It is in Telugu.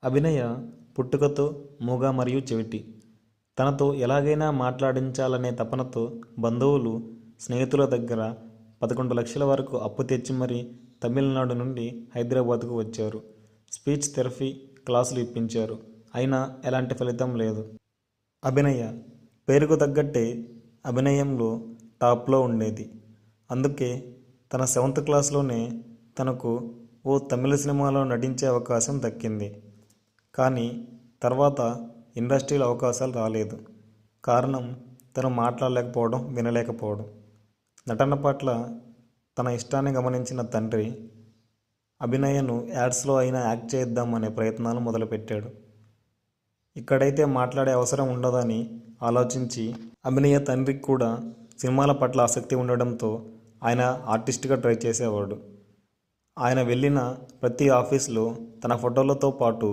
అభినయ పుట్టుకతో మూగ మరియు చెవిటి. తనతో ఎలాగైనా మాట్లాడించాలనే తపనతో బంధువులు, స్నేహితుల దగ్గర 11 లక్షల వరకు అప్పు తెచ్చి మరీ తమిళనాడు నుండి హైదరాబాద్కు వచ్చారు. స్పీచ్ థెరపీ క్లాసులు ఇప్పించారు. అయినా ఎలాంటి ఫలితం లేదు. అభినయ పేరుకు తగ్గట్టే అభినయంలో టాప్లో ఉండేది. అందుకే తన 7th క్లాస్లోనే తనకు ఓ తమిళ సినిమాలో నటించే అవకాశం దక్కింది. కానీ తర్వాత ఇండస్ట్రీలో అవకాశాలు రాలేదు. కారణం తను మాట్లాడలేకపోవడం, వినలేకపోవడం. నటన పట్ల తన ఇష్టాన్ని గమనించిన తండ్రి అభినయను యాడ్స్లో అయినా యాక్ట్ చేద్దాం అనే ప్రయత్నాలు మొదలుపెట్టాడు. ఇక్కడైతే మాట్లాడే అవసరం ఉండదని ఆలోచించి అభినయ తండ్రికి కూడా సినిమాల పట్ల ఆసక్తి ఉండడంతో ఆయన ఆర్టిస్ట్గా ట్రై చేసేవాడు. ఆయన వెళ్ళిన ప్రతి ఆఫీస్లో తన ఫోటోలతో పాటు